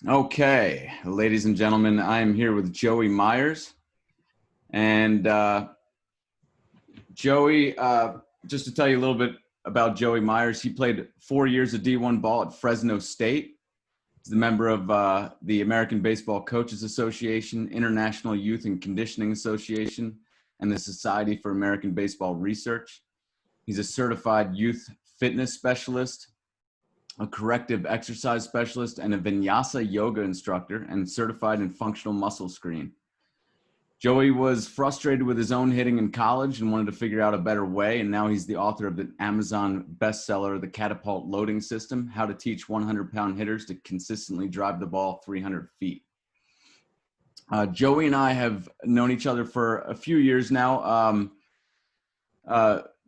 Okay, ladies and gentlemen, I am here with Joey Myers. And Joey, just to tell you a little bit about Joey Myers, he played 4 years of D1 ball at Fresno State. He's a member of the American Baseball Coaches Association, International Youth and Conditioning Association, and the Society for American Baseball Research. He's a certified youth fitness specialist, a corrective exercise specialist, and a vinyasa yoga instructor, and certified in functional muscle screen. Joey was frustrated with his own hitting in college and wanted to figure out a better way, and now he's the author of the Amazon bestseller, The Catapult Loading System, How to Teach 100-Pound Hitters to Consistently Drive the Ball 300 Feet. Joey and I have known each other for a few years now.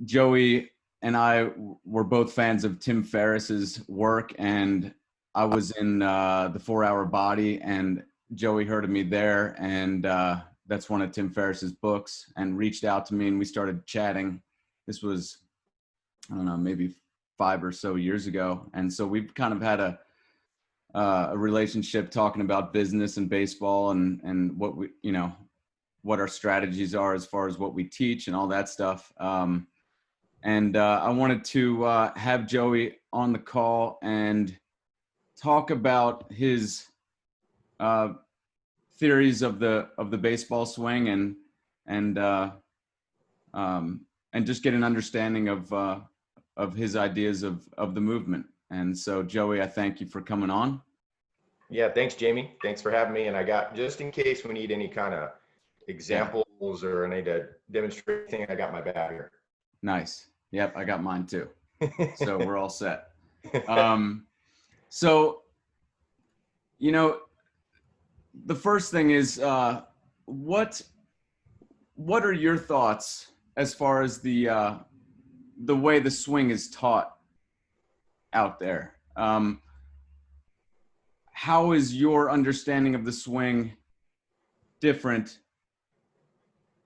Joey and I were both fans of Tim Ferriss's work, and I was in the 4-Hour Body, and Joey heard of me there, and that's one of Tim Ferriss's books, and reached out to me, and we started chatting. This was, I don't know, maybe 5 or so years ago, and so we've kind of had a relationship talking about business and baseball, and what we, what our strategies are as far as what we teach and all that stuff. And I wanted to have Joey on the call and talk about his theories of the baseball swing and just get an understanding of his ideas of the movement. And so, Joey, I thank you for coming on. Yeah, thanks, Jamie. Thanks for having me. And I got, just in case we need any kind of examples or I need to demonstrate anything, I got my bag here. Nice. Yep, I got mine too. So we're all set. So, the first thing is, what are your thoughts as far as the way the swing is taught out there? How is your understanding of the swing different?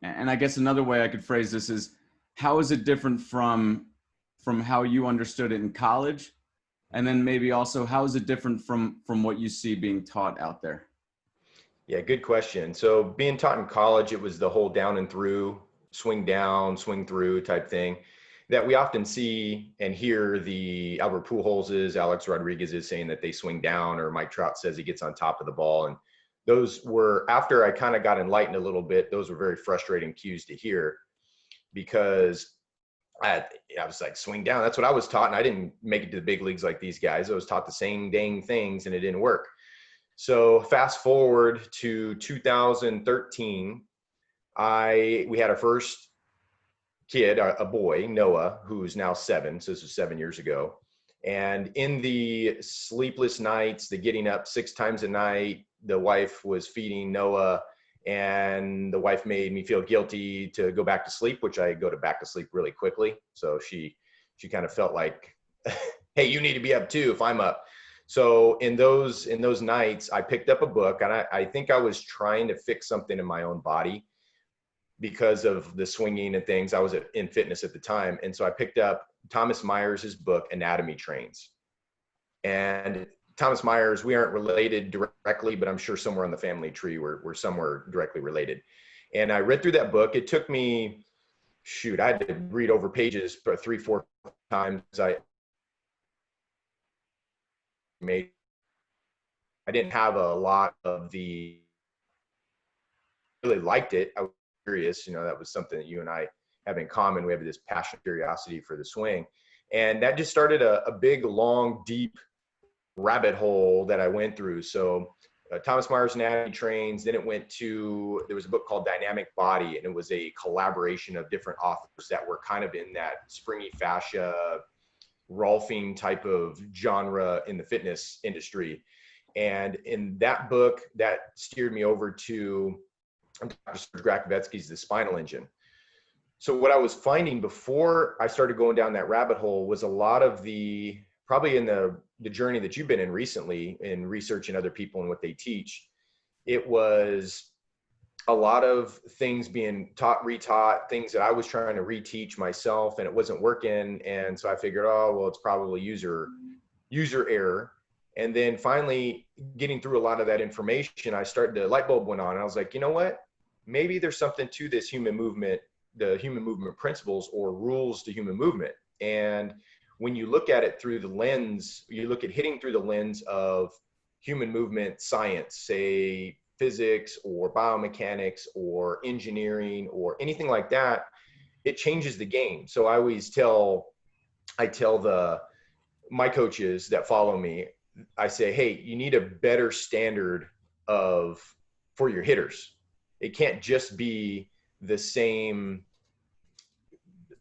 And I guess another way I could phrase this is, how is it different from how you understood it in college? And then maybe also, how is it different from what you see being taught out there? Yeah, good question. So being taught in college, it was the whole down and through, swing down, swing through type thing that we often see and hear the Albert Pujols, Alex Rodriguez is saying that they swing down, or Mike Trout says he gets on top of the ball. And those were, after I kind of got enlightened a little bit, those were very frustrating cues to hear, because I was like, swing down. That's what I was taught. And I didn't make it to the big leagues like these guys. I was taught the same dang things and it didn't work. So fast forward to 2013, we had our first kid, a boy, Noah, who's now 7. So this was 7 years ago. And in the sleepless nights, the getting up 6 times a night, the wife was feeding Noah, and the wife made me feel guilty to go back to sleep, which I go to back to sleep really quickly. So she kind of felt like, hey, you need to be up too if I'm up. So in those nights, I picked up a book, and I think I was trying to fix something in my own body because of the swinging and things. I was in fitness at the time. And so I picked up Thomas Myers' book, Anatomy Trains. And Thomas Myers, we aren't related directly, but I'm sure somewhere on the family tree we're somewhere directly related. And I read through that book. It took me, I had to read over pages 3-4 times. I didn't have a lot of really liked it. I was curious, that was something that you and I have in common. We have this passion, curiosity for the swing. And that just started a big, long, deep rabbit hole that I went through. So Thomas Myers Anatomy Trains, then there was a book called Dynamic Body, and it was a collaboration of different authors that were kind of in that springy fascia, Rolfing type of genre in the fitness industry. And in that book, that steered me over to Dr. Grakovetsky's The Spinal Engine. So what I was finding before I started going down that rabbit hole was a lot of probably in the journey that you've been in recently in researching other people and what they teach, it was a lot of things being taught, retaught, things that I was trying to reteach myself, and it wasn't working. And so I figured, oh, well, it's probably user error. And then finally getting through a lot of that information, the light bulb went on, and I was like, you know what? Maybe there's something to this human movement, the human movement principles or rules to human movement. And when you look at it through the lens, you look at hitting through the lens of human movement science, say physics or biomechanics or engineering or anything like that, it changes the game. So I tell my coaches that follow me, I say, hey, you need a better standard for your hitters. It can't just be the same,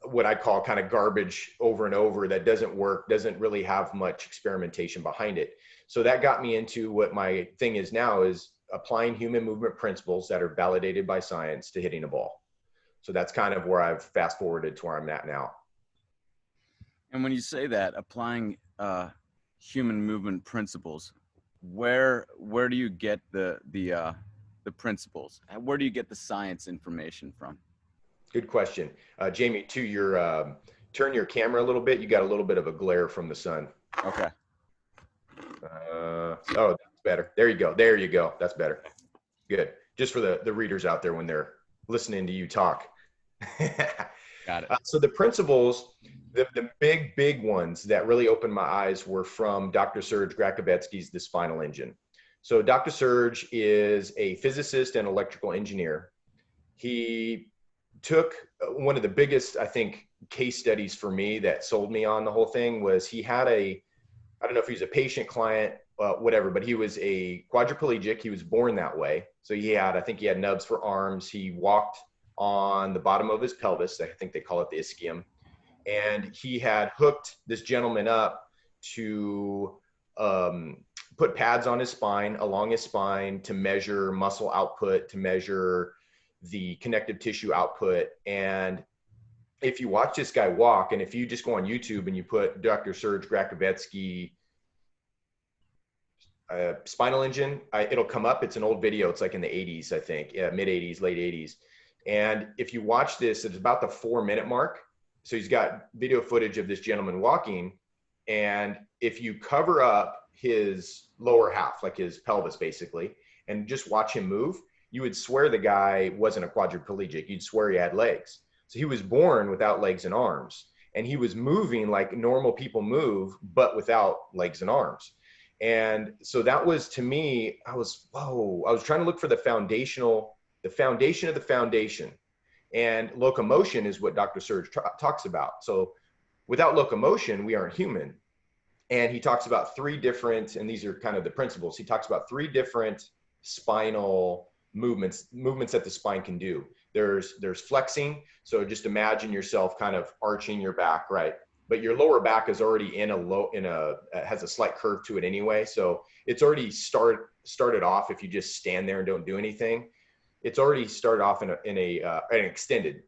what I call kind of garbage over and over that doesn't work, doesn't really have much experimentation behind it. So that got me into what my thing is now, is applying human movement principles that are validated by science to hitting a ball. So that's kind of where I've fast forwarded to where I'm at now. And when you say that, applying human movement principles, where do you get the principles? Where do you get the science information from? Good question. Jamie, to your, turn your camera a little bit. You got a little bit of a glare from the sun. Okay. Oh, that's better. There you go. There you go. That's better. Good. Just for the readers out there when they're listening to you talk. Got it. So the principles, the big ones that really opened my eyes were from Dr. Serge Grakovetsky's The Spinal Engine. So Dr. Serge is a physicist and electrical engineer. He took one of the biggest, I think, case studies for me that sold me on the whole thing was he had I don't know if he was a patient, client, whatever, but he was a quadriplegic. He was born that way. So I think he had nubs for arms. He walked on the bottom of his pelvis. I think they call it the ischium. And he had hooked this gentleman up to put pads on his spine, along his spine, to measure muscle output, to measure the connective tissue output. And if you watch this guy walk, and if you just go on YouTube and you put Dr. Serge Grakovetsky spinal engine, it'll come up. It's an old video. It's like in the 80s, I think, mid 80s, late 80s. And if you watch this, it's about the 4-minute mark. So he's got video footage of this gentleman walking. And if you cover up his lower half, like his pelvis basically, and just watch him move, you would swear the guy wasn't a quadriplegic. You'd swear he had legs. So he was born without legs and arms. And he was moving like normal people move, but without legs and arms. And so that was, to me, I was trying to look for the foundation of the foundation. And locomotion is what Dr. Serge talks about. So without locomotion, we aren't human. And he talks about 3 different, and these are kind of the principles. He talks about 3 different spinal movements that the spine can do. There's flexing. So just imagine yourself kind of arching your back, right? But your lower back is already has a slight curve to it anyway. So it's already started off. If you just stand there and don't do anything, it's already started off in an extended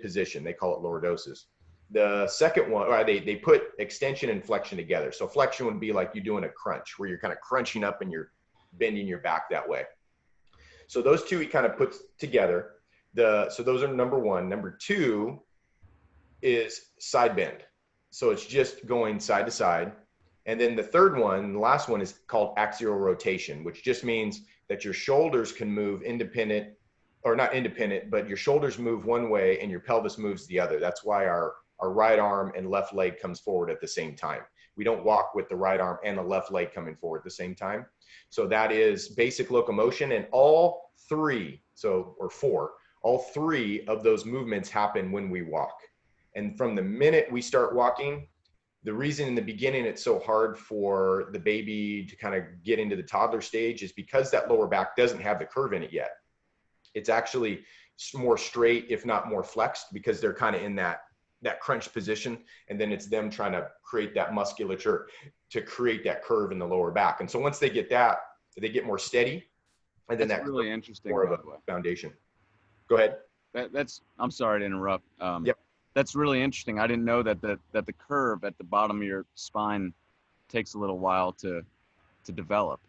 position. They call it lordosis. The second one, or they put extension and flexion together. So flexion would be like you doing a crunch, where you're kind of crunching up and you're bending your back that way. So those 2 he kind of puts together. So those are number 1. Number 2 is side bend. So it's just going side to side. And then the third one, the last one, is called axial rotation, which just means that your shoulders can move independent, or not independent, but your shoulders move one way and your pelvis moves the other. That's why our right arm and left leg comes forward at the same time. We don't walk with the right arm and the left leg coming forward at the same time. So that is basic locomotion, and all 3 of those movements happen when we walk. And from the minute we start walking, the reason in the beginning it's so hard for the baby to kind of get into the toddler stage is because that lower back doesn't have the curve in it yet. It's actually more straight, if not more flexed, because they're kind of in that crunched position. And then it's them trying to create that musculature to create that curve in the lower back. And so once they get that, they get more steady. And then that's really interesting, more of a foundation. Go ahead. I'm sorry to interrupt. Yep. That's really interesting. I didn't know that the curve at the bottom of your spine takes a little while to develop.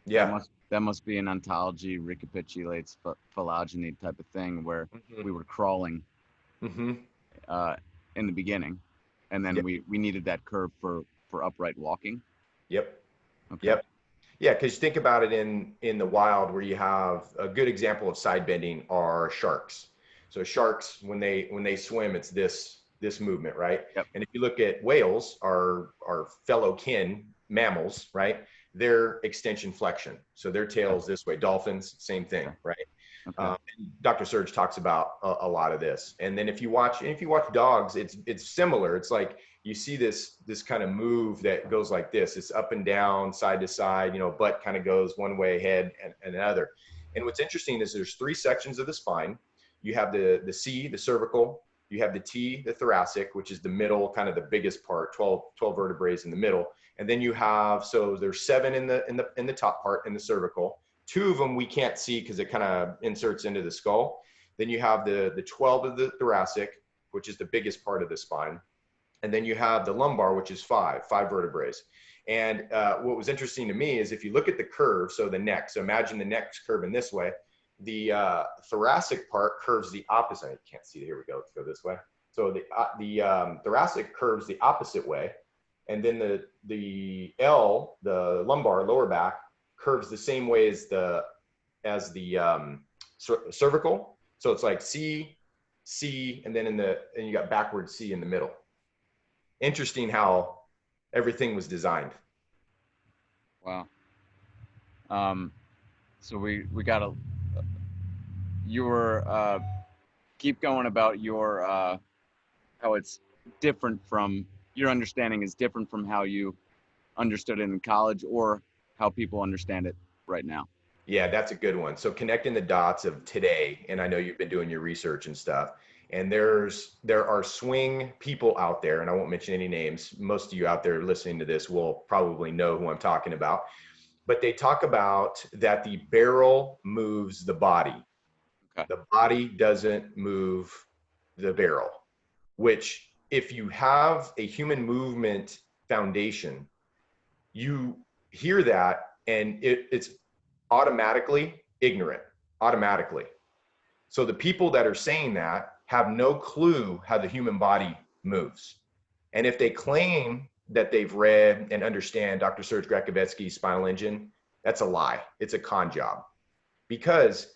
Yeah. That must be an ontology recapitulates phylogeny type of thing, where we were crawling in the beginning, and then we needed that curve for upright walking. Yep. Okay. Yep. Yeah, because think about it in the wild where you have a good example of side bending are sharks. So sharks, when they swim, it's this movement, right? Yep. And if you look at whales, our fellow kin mammals, right? Their extension flexion. So their tails this way. Dolphins, same thing, Okay. right? Okay. Dr. Surge talks about a lot of this. And then if you watch dogs, it's similar. It's like you see this kind of move that goes like this. It's up and down, side to side, butt kind of goes one way, head and another. And what's interesting is there's three sections of the spine. You have the C, the cervical, you have the T, the thoracic, which is the middle, kind of the biggest part, 12 vertebrae in the middle. And then you have, so there's 7 in the top part in the cervical. 2 of them we can't see because it kind of inserts into the skull. Then you have the 12 of the thoracic, which is the biggest part of the spine. And then you have the lumbar, which is five vertebrae. And what was interesting to me is if you look at the curve, so the neck, so imagine the neck's curving this way, the thoracic part curves the opposite. You can't see it. Here we go. Let's go this way. So the thoracic curves the opposite way. And then the L, the lumbar, lower back, curves the same way as the cervical. So it's like C, and then and you got backward C in the middle. Interesting how everything was designed. Wow. So we got to, your, keep going about your, how it's different from, your understanding is different from how you understood it in college or how people understand it right now. Yeah, that's a good one. So connecting the dots of today, and I know you've been doing your research and stuff, and there are swing people out there, and I won't mention any names. Most of you out there listening to this will probably know who I'm talking about, but they talk about that the barrel moves the body. Okay. The body doesn't move the barrel, which if you have a human movement foundation, you hear that and it's automatically ignorant, automatically. So the people that are saying that have no clue how the human body moves. And if they claim that they've read and understand Dr. Serge Grakovetsky's spinal engine, that's a lie. It's a con job. Because,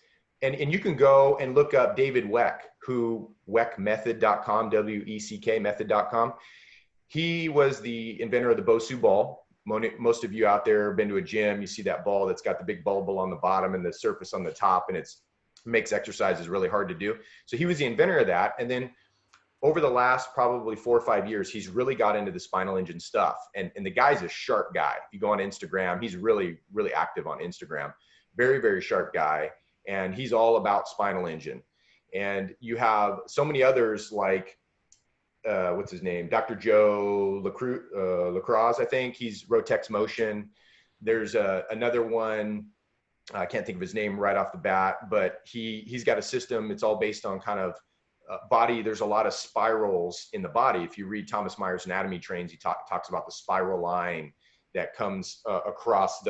and you can go and look up David Weck, who weckmethod.com, W-E-C-K method.com. He was the inventor of the Bosu ball. Most of you out there have been to a gym, you see that ball that's got the big bubble on the bottom and the surface on the top, and it makes exercises really hard to do. So he was the inventor of that. And then over the last probably 4 or 5 years, he's really got into the spinal engine stuff. And the guy's a sharp guy. If you go on Instagram, he's really, really active on Instagram. Very, very sharp guy. And he's all about spinal engine. And you have so many others like, what's his name? Dr. Joe Lacroix, I think. He's Rotex Motion. There's another one. I can't think of his name right off the bat, but he's got a system. It's all based on kind of body. There's a lot of spirals in the body. If you read Thomas Myers' Anatomy Trains, he talks about the spiral line that comes across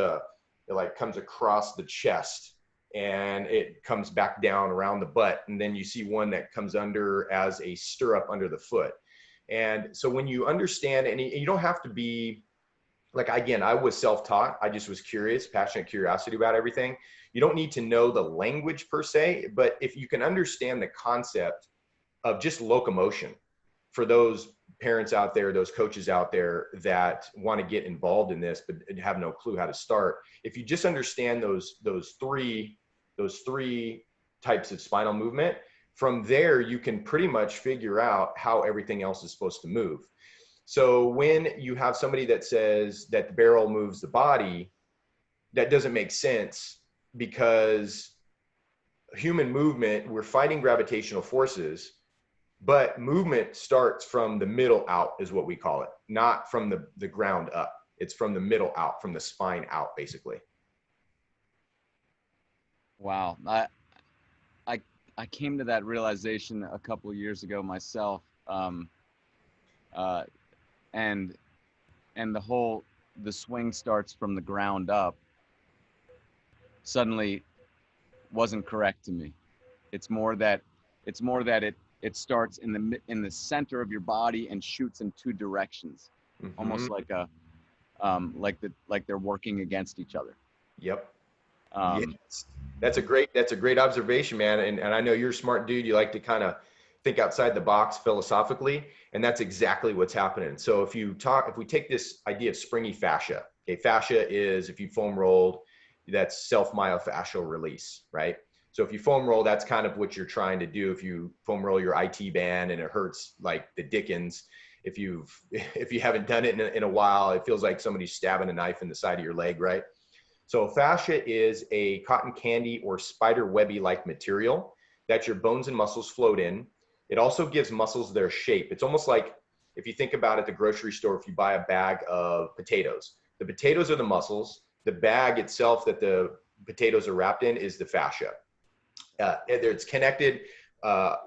comes across the chest, and it comes back down around the butt. And then you see one that comes under as a stirrup under the foot. And so when you understand, and you don't have to be like, again, I was self-taught. I just was curious, passionate curiosity about everything. You don't need to know the language per se, but if you can understand the concept of just locomotion for those parents out there, those coaches out there that want to get involved in this, but have no clue how to start. If you just understand those three types of spinal movement, from there, you can pretty much figure out how everything else is supposed to move. So when you have somebody that says that the barrel moves the body, that doesn't make sense, because human movement, we're fighting gravitational forces, but movement starts from the middle out is what we call it, not from the ground up. It's from the middle out, from the spine out, basically. Wow. I came to that realization a couple of years ago myself. And the swing starts from the ground up suddenly wasn't correct to me. It's more that it starts in the center of your body and shoots in two directions, Mm-hmm. almost like a like they're working against each other. Yep. Um, Yes. That's a great observation, man. And I know you're a smart dude. You like to kind of think outside the box philosophically, and that's exactly what's happening. So if we take this idea of springy fascia, okay, fascia is, if you foam rolled, that's self-myofascial release, right? So if you foam roll, that's kind of what you're trying to do. If you foam roll your IT band and it hurts like the Dickens, if you haven't done it in a while, it feels like somebody's stabbing a knife in the side of your leg, right? So fascia is a cotton candy or spider webby-like material that your bones and muscles float in. It also gives muscles their shape. It's almost like, if you think about at the grocery store, if you buy a bag of potatoes, the potatoes are the muscles. The bag itself that the potatoes are wrapped in is the fascia. It's connected.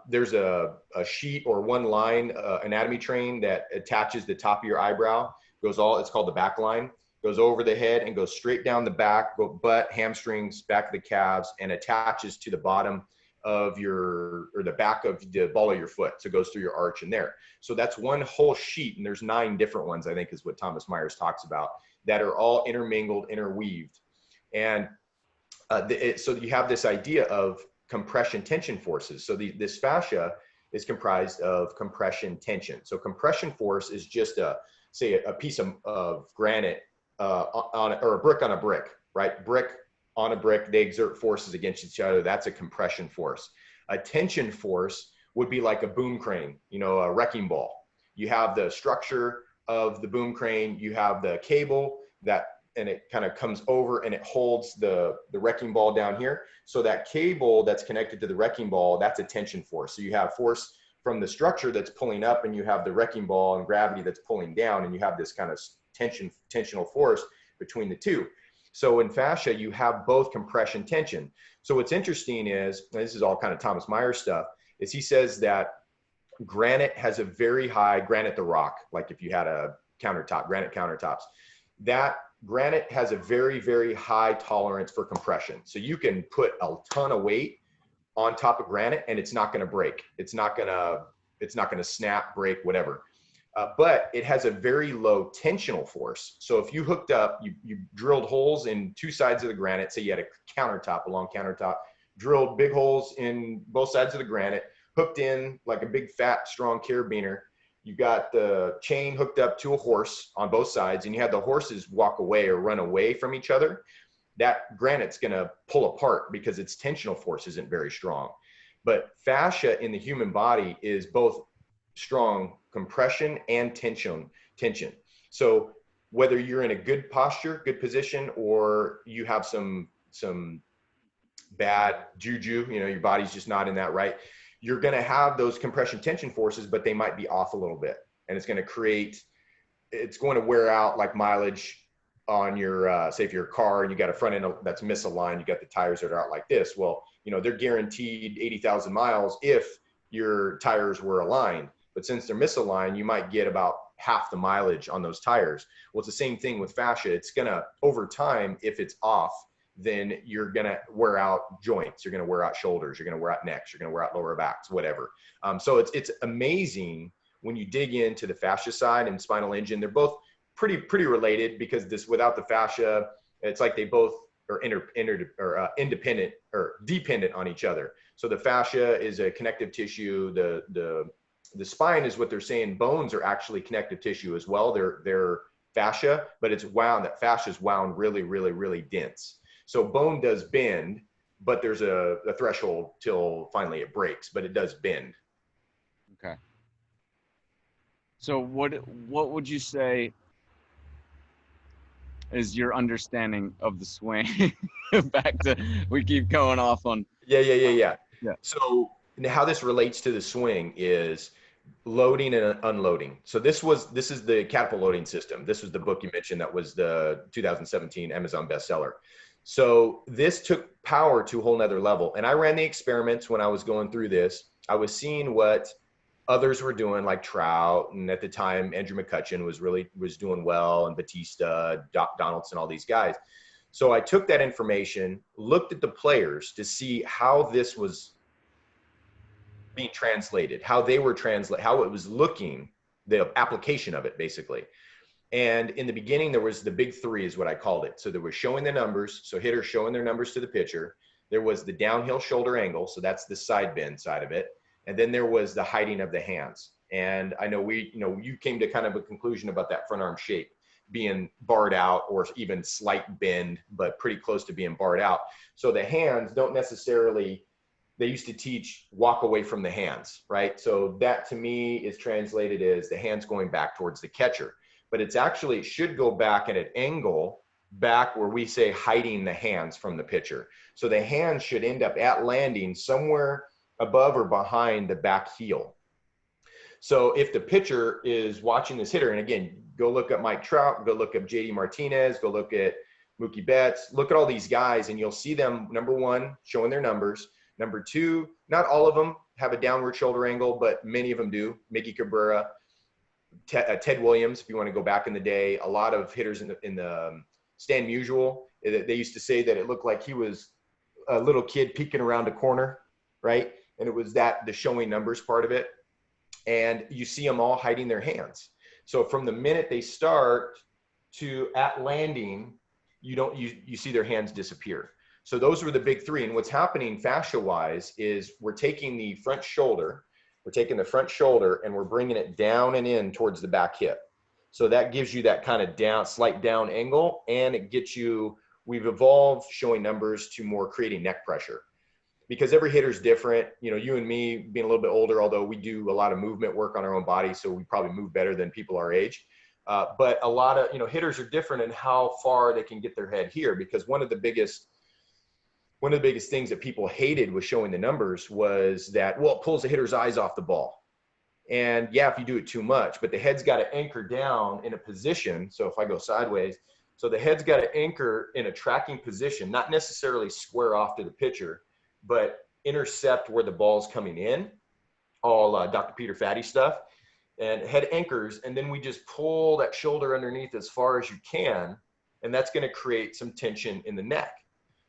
There's a sheet or one line anatomy train that attaches the top of your eyebrow. It's called the back line. Goes over the head and goes straight down the back, butt, hamstrings, back of the calves, and attaches to the bottom of the back of the ball of your foot. So it goes through your arch in there. So that's one whole sheet, and there's 9 different ones, I think, is what Thomas Myers talks about, that are all intermingled, interweaved. And so you have this idea of compression tension forces. So this fascia is comprised of compression tension. So compression force is just a piece of granite or a brick on a brick, right? Brick on a brick, they exert forces against each other. That's a compression force. A tension force would be like a boom crane, a wrecking ball. You have the structure of the boom crane, you have the cable and it kind of comes over and it holds the wrecking ball down here. So that cable that's connected to the wrecking ball, that's a tension force. So you have force from the structure that's pulling up, and you have the wrecking ball and gravity that's pulling down, and you have this kind of tensional force between the two. So in fascia, you have both compression tension. So what's interesting is, and this is all kind of Thomas Myers stuff, is he says that granite has a very high, granite the rock, like if you had a granite countertops, that granite has a very, very high tolerance for compression. So you can put a ton of weight on top of granite and it's not going to break. It's not going to snap, break, whatever. But it has a very low tensional force. So if you hooked up, you drilled holes in 2 sides of the granite, say you had a long countertop, drilled big holes in both sides of the granite, hooked in like a big, fat, strong carabiner. You got the chain hooked up to a horse on both sides, and you had the horses walk away or run away from each other. That granite's going to pull apart because its tensional force isn't very strong. But fascia in the human body is both strong compression and tension. So whether you're in a good posture, good position, or you have some bad juju, your body's just not in that right, you're going to have those compression tension forces, but they might be off a little bit. And it's going to wear out like mileage on your, say if you're a car and you got a front end that's misaligned, you got the tires that are out like this. Well, they're guaranteed 80,000 miles if your tires were aligned. But since they're misaligned, you might get about half the mileage on those tires. Well, it's the same thing with fascia. It's going to, over time, if it's off, then you're going to wear out joints. You're going to wear out shoulders. You're going to wear out necks. You're going to wear out lower backs, whatever. So it's amazing when you dig into the fascia side and spinal engine. They're both pretty related, because without the fascia, it's like they both are independent or dependent on each other. So the fascia is a connective tissue. The spine is what they're saying. Bones are actually connective tissue as well. They're fascia, but it's wound. That fascia is wound really, really, really dense. So bone does bend, but there's a threshold till finally it breaks, but it does bend. Okay. So what would you say is your understanding of the swing? We keep going off on. Yeah. Yeah. So how this relates to the swing is loading and unloading. So this is the catapult loading system. This was the book you mentioned that was the 2017 Amazon bestseller. So this took power to a whole nother level. And I ran the experiments when I was going through this. I was seeing what others were doing, like Trout, and at the time Andrew McCutcheon was doing well, and Batista, Donaldson, all these guys. So I took that information, looked at the players to see how this was being translated, how they were how it was looking, the application of it basically. And in the beginning, there was the big three is what I called it. So there was showing the numbers. So hitters showing their numbers to the pitcher. There was the downhill shoulder angle. So that's the side bend side of it. And then there was the hiding of the hands. And I know you came to kind of a conclusion about that front arm shape being barred out or even slight bend, but pretty close to being barred out. So the hands don't necessarily, they used to teach walk away from the hands, right? So that to me is translated as the hands going back towards the catcher. But it's actually, it should go back at an angle back where we say hiding the hands from the pitcher. So the hands should end up at landing somewhere above or behind the back heel. So if the pitcher is watching this hitter, and again, go look up Mike Trout, go look up JD Martinez, go look at Mookie Betts, look at all these guys, and you'll see them, number one, showing their numbers. Number two, not all of them have a downward shoulder angle, but many of them do. Mickey Cabrera, Ted Williams, if you want to go back in the day, a lot of hitters in the Stan Musial, they used to say that it looked like he was a little kid peeking around a corner, right? And it was the showing numbers part of it. And you see them all hiding their hands. So from the minute they start to at landing, you see their hands disappear. So those were the big three. And what's happening fascia-wise is we're taking the front shoulder, and we're bringing it down and in towards the back hip. So that gives you that kind of slight down angle, and it gets you, we've evolved showing numbers to more creating neck pressure. Because every hitter's different. You and me being a little bit older, although we do a lot of movement work on our own body, so we probably move better than people our age. But a lot of, hitters are different in how far they can get their head here, because one of the biggest things that people hated with showing the numbers was that, well, it pulls the hitter's eyes off the ball. And yeah, if you do it too much, but the head's got to anchor down in a position. So if I go sideways, so the head's got to anchor in a tracking position, not necessarily square off to the pitcher, but intercept where the ball's coming in, all Dr. Peter Fatty stuff, and head anchors. And then we just pull that shoulder underneath as far as you can. And that's going to create some tension in the neck.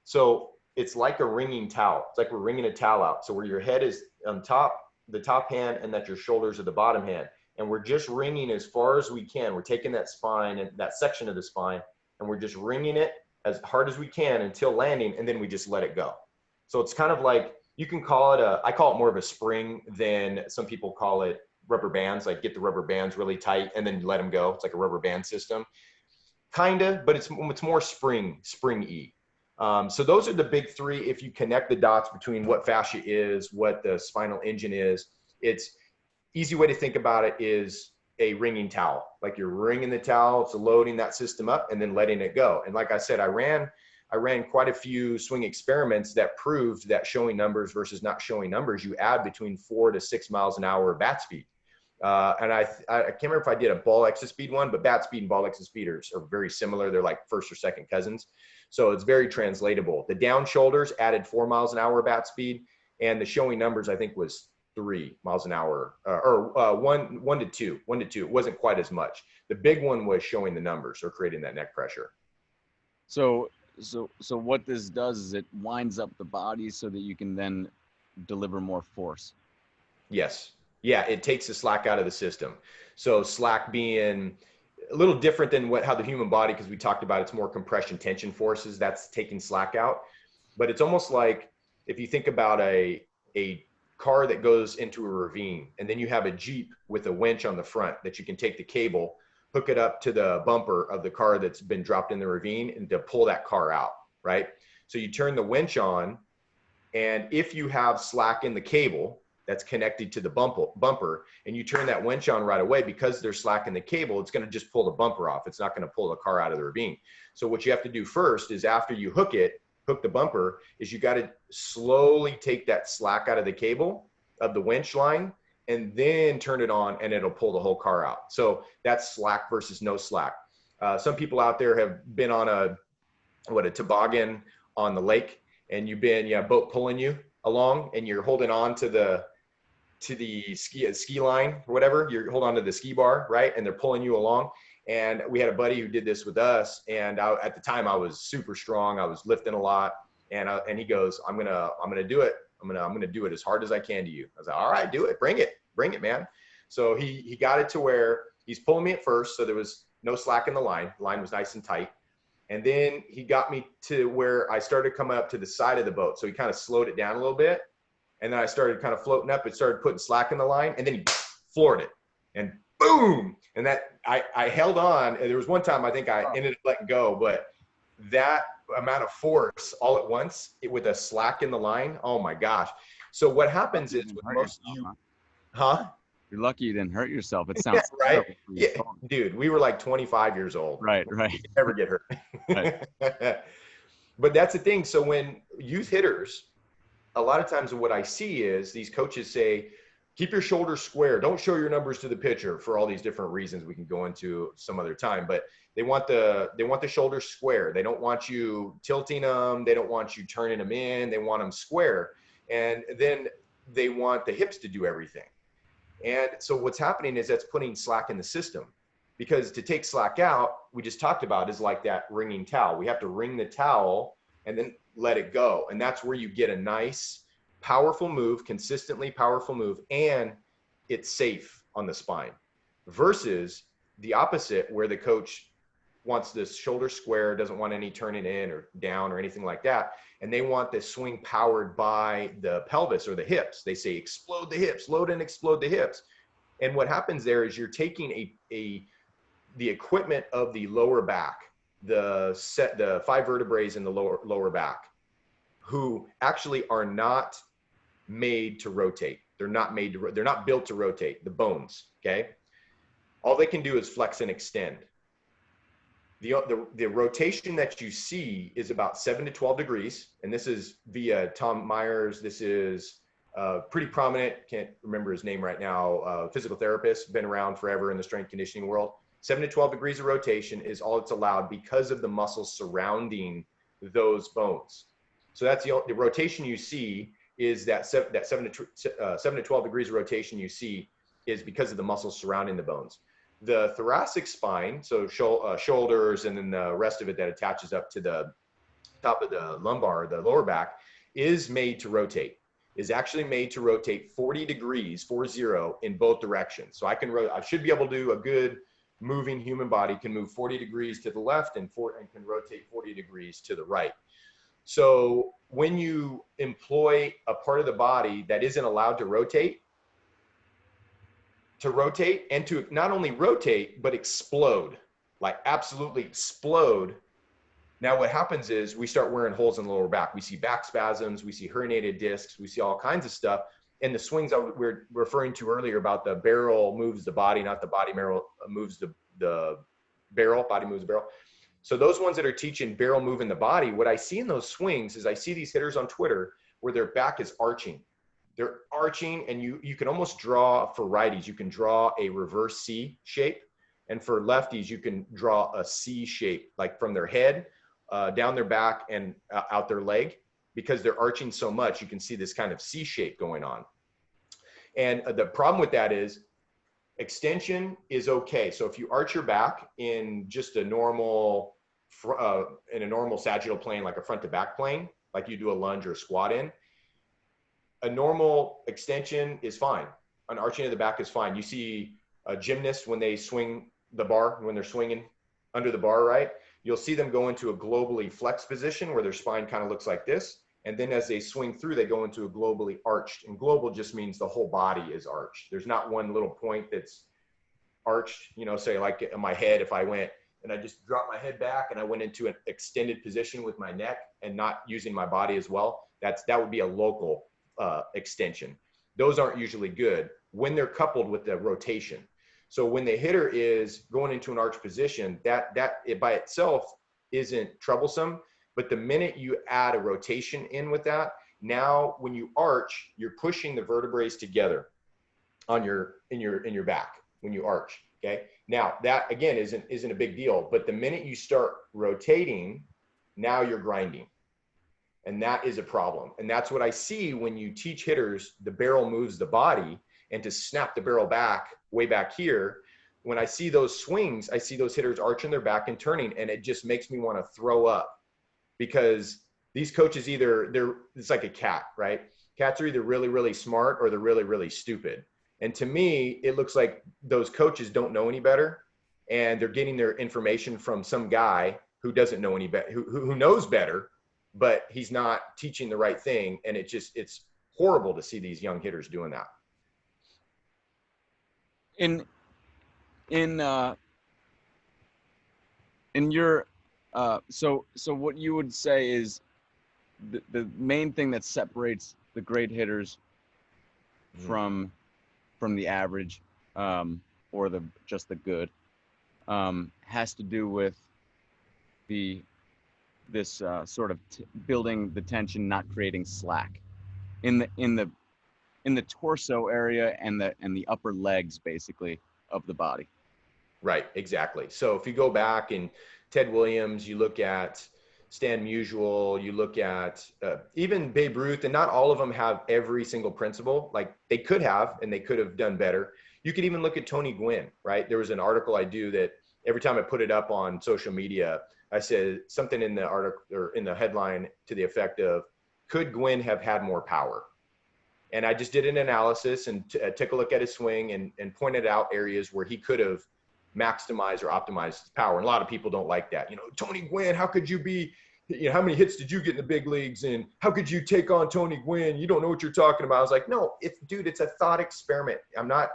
So it's like a wringing towel. It's like we're wringing a towel out. So where your head is on top, the top hand, and that your shoulders are the bottom hand. And we're just wringing as far as we can. We're taking that spine and that section of the spine, and we're just wringing it as hard as we can until landing, and then we just let it go. So it's kind of like, you can call it I call it more of a spring than some people call it rubber bands, like get the rubber bands really tight and then let them go. It's like a rubber band system. Kind of, but it's more spring-y. So those are the big three. If you connect the dots between what fascia is, what the spinal engine is, it's easy way to think about it is a wringing towel. Like you're wringing the towel, it's loading that system up and then letting it go. And like I said, I ran quite a few swing experiments that proved that showing numbers versus not showing numbers, you add between 4 to 6 miles an hour of bat speed. And I can't remember if I did a ball exit speed one, but bat speed and ball exit speed are very similar. They're like first or second cousins. So it's very translatable. The down shoulders added 4 miles an hour of bat speed, and the showing numbers I think was 3 miles an hour, or 1 to 2. It wasn't quite as much. The big one was showing the numbers or creating that neck pressure. So what this does is it winds up the body so that you can then deliver more force. Yes. Yeah, it takes the slack out of the system. So slack being a little different than how the human body, because we talked about it's more compression tension forces, that's taking slack out. But it's almost like if you think about a car that goes into a ravine, and then you have a Jeep with a winch on the front that you can take the cable, hook it up to the bumper of the car that's been dropped in the ravine, and to pull that car out, right? So you turn the winch on, and if you have slack in the cable that's connected to the bumper, and you turn that winch on right away, because there's slack in the cable, it's going to just pull the bumper off. It's not going to pull the car out of the ravine. So what you have to do first is, after you hook the bumper, is you got to slowly take that slack out of the cable of the winch line, and then turn it on, and it'll pull the whole car out. So that's slack versus no slack. Some people out there have been on a toboggan on the lake, and you've been, boat pulling you along, and you're holding on to the ski line or whatever. You're holding on to the ski bar, right? And they're pulling you along. And we had a buddy who did this with us. And at the time I was super strong. I was lifting a lot. And he goes, I'm going to do it. I'm going to do it as hard as I can to you. I was like, all right, do it. Bring it, man. So he got it to where he's pulling me at first. So there was no slack in the line. The line was nice and tight. And then he got me to where I started coming up to the side of the boat. So he kind of slowed it down a little bit. And then I started kind of floating up. It started putting slack in the line. And then he floored it. And boom. And that I held on. And there was one time I think I ended up letting go. But that amount of force all at once with a slack in the line, oh my gosh. So what happens is with most of you, You're lucky you didn't hurt yourself. It sounds right. Yeah, dude, we were like 25 years old. Right. You never get hurt. Right. But that's the thing. So when youth hitters, a lot of times what I see is these coaches say, keep your shoulders square. Don't show your numbers to the pitcher for all these different reasons we can go into some other time. But they want the shoulders square. They don't want you tilting them. They don't want you turning them in. They want them square. And then they want the hips to do everything. And so what's happening is that's putting slack in the system, because to take slack out, we just talked about, is like that wringing towel. We have to wring the towel and then let it go. And that's where you get a nice, powerful move, consistently powerful move, and it's safe on the spine, versus the opposite, where the coach wants this shoulder square, doesn't want any turning in or down or anything like that. And they want this swing powered by the pelvis or the hips. They say, explode the hips, load and explode the hips. And what happens there is you're taking the equipment of the lower back, the 5 vertebrae in the lower back, who actually are not made to rotate. They're not built to rotate, the bones. Okay. All they can do is flex and extend. The rotation that you see is about 7 to 12 degrees. And this is via Tom Myers. This is pretty prominent. Can't remember his name right now. Physical therapist, been around forever in the strength conditioning world. 7 to 12 degrees of rotation is all it's allowed because of the muscles surrounding those bones. So that's the rotation you see is that 7 to 12 degrees of rotation you see is because of the muscles surrounding the bones. The thoracic spine, so shoulders and then the rest of it that attaches up to the top of the lumbar, the lower back, is made to rotate, is actually made to rotate 40 degrees, 40, in both directions. So I should be able to do a good moving human body can move 40 degrees to the left and can rotate 40 degrees to the right. So when you employ a part of the body that isn't allowed to rotate and to not only rotate, but explode, like absolutely explode. Now what happens is we start wearing holes in the lower back. We see back spasms, we see herniated discs, we see all kinds of stuff. And the swings that we're referring to earlier about the barrel moves the body, not the body moves the barrel, body moves the barrel. So those ones that are teaching barrel moving the body, what I see in those swings is I see these hitters on Twitter where their back is arching. They're arching, and you can almost draw, for righties, you can draw a reverse C shape. And for lefties, you can draw a C shape, like from their head, down their back and out their leg, because they're arching so much, you can see this kind of C shape going on. And the problem with that is extension is okay. So if you arch your back in just a normal, sagittal plane, like a front to back plane, like you do a lunge or a squat in, a normal extension is fine. An arching of the back is fine. You see a gymnast when they swing the bar, when they're swinging under the bar, right? You'll see them go into a globally flexed position where their spine kind of looks like this. And then as they swing through, they go into a globally arched. And global just means the whole body is arched. There's not one little point that's arched, say like in my head, if I went and I just dropped my head back and I went into an extended position with my neck and not using my body as well, that would be a local extension. Those aren't usually good when they're coupled with the rotation. So when the hitter is going into an arch position, that it by itself isn't troublesome. But the minute you add a rotation in with that, now when you arch, you're pushing the vertebrae together on in your back when you arch. Okay. Now that again isn't a big deal, but the minute you start rotating, now you're grinding. And that is a problem. And that's what I see when you teach hitters the barrel moves the body, and to snap the barrel back way back here. When I see those swings, I see those hitters arching their back and turning, and it just makes me want to throw up, because these coaches it's like a cat, right? Cats are either really, really smart or they're really, really stupid. And to me, it looks like those coaches don't know any better. and they're getting their information from some guy who doesn't know any better, who knows better, but he's not teaching the right thing. And it's horrible to see these young hitters doing that. In your so what you would say is the main thing that separates the great hitters from the average, or just the good, has to do with this sort of building the tension, not creating slack in the torso area and the upper legs, basically, of the body. Right, exactly. So if you go back and Ted Williams, you look at Stan Musial, you look at even Babe Ruth, and not all of them have every single principle. Like they could have, and they could have done better. You could even look at Tony Gwynn, right? There was an article I do that every time I put it up on social media, I said something in the article or in the headline to the effect of, could Gwynn have had more power? And I just did an analysis and took a look at his swing and pointed out areas where he could have maximized or optimized his power. And a lot of people don't like that. You know, Tony Gwynn, how could you be, you know, how many hits did you get in the big leagues? And how could you take on Tony Gwynn? You don't know what you're talking about. I was like, no, dude, it's a thought experiment. I'm not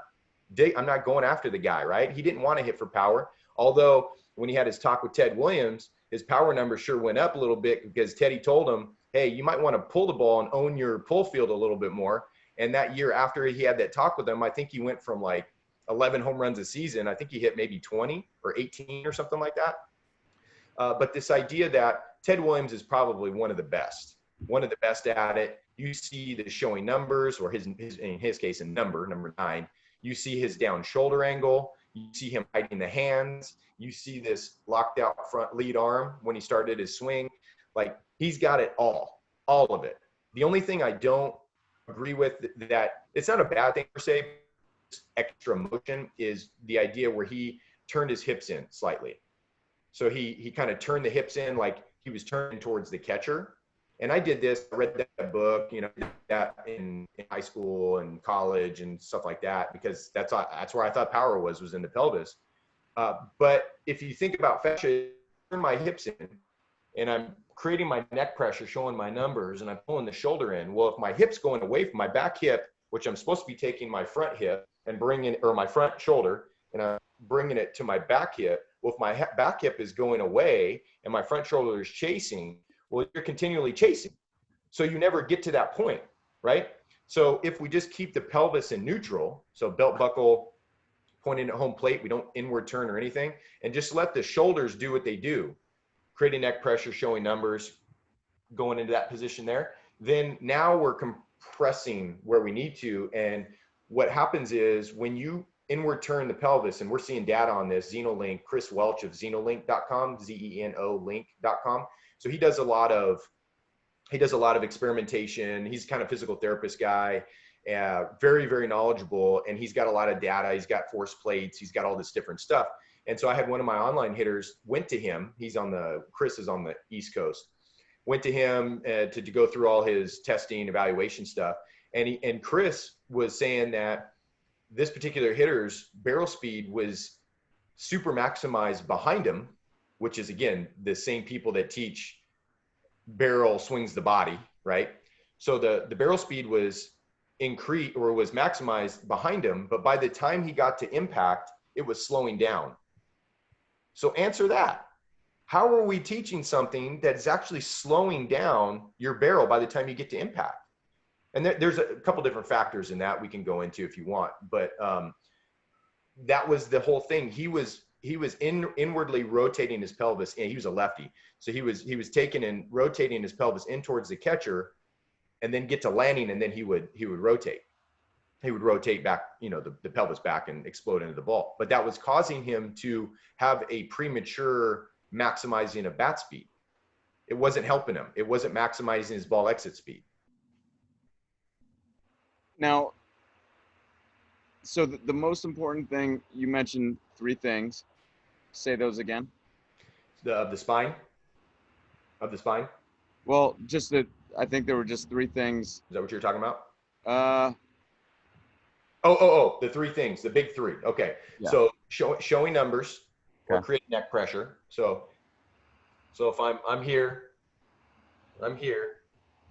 going after the guy, right? He didn't want to hit for power. Although when he had his talk with Ted Williams, his power numbers sure went up a little bit because Teddy told him, hey, you might want to pull the ball and own your pull field a little bit more. And that year after he had that talk with him, I think he went from like 11 home runs a season. I think he hit maybe 20 or 18 or something like that. But this idea that Ted Williams is probably one of the best at it. You see the showing numbers, or in his case, a number 9. You see his down shoulder angle. You see him hiding the hands. You see this locked out front lead arm when he started his swing. Like, he's got it all of it. The only thing I don't agree with, that it's not a bad thing per se, extra motion, is the idea where he turned his hips in slightly. So he kind of turned the hips in like he was turning towards the catcher. And I did this, I read that book, you know, that in high school and college and stuff like that, because that's where I thought power was in the pelvis. But if you think about fascia, turn my hips in and I'm creating my neck pressure, showing my numbers, and I'm pulling the shoulder in. Well, if my hip's going away from my back hip, which I'm supposed to be taking my front hip and or my front shoulder, and I'm bringing it to my back hip. Well, if my back hip is going away and my front shoulder is chasing, well, you're continually chasing. So you never get to that point, right? So if we just keep the pelvis in neutral, so belt buckle pointing at home plate, we don't inward turn or anything, and just let the shoulders do what they do, creating neck pressure, showing numbers, going into that position there, then now we're compressing where we need to. And what happens is when you inward turn the pelvis, and we're seeing data on this, Xenolink, Chris Welch of Xenolink.com, Zenolink.com. So he does a lot of experimentation. He's kind of physical therapist guy, very, very knowledgeable. And he's got a lot of data. He's got force plates. He's got all this different stuff. And so I had one of my online hitters went to him. Chris is on the East Coast, went to him to go through all his testing, evaluation stuff. And Chris was saying that this particular hitter's barrel speed was super maximized behind him, which is, again, the same people that teach barrel swings the body, right? So the barrel speed was increased or was maximized behind him, but by the time he got to impact, it was slowing down. So answer that. How are we teaching something that's actually slowing down your barrel by the time you get to impact? And there's a couple different factors in that we can go into if you want, but that was the whole thing. He was inwardly rotating his pelvis, and he was a lefty. So he was taking and rotating his pelvis in towards the catcher, and then get to landing, and then he would rotate. He would rotate back, you know, the pelvis back and explode into the ball. But that was causing him to have a premature maximizing of bat speed. It wasn't helping him. It wasn't maximizing his ball exit speed. Now, so the most important thing, you mentioned 3 things. Say those again. Of the spine? Well, just that I think there were just 3 things. Is that what you're talking about? The The 3 things, the big 3. Okay. Yeah. So showing numbers, or create neck pressure. So if I'm here,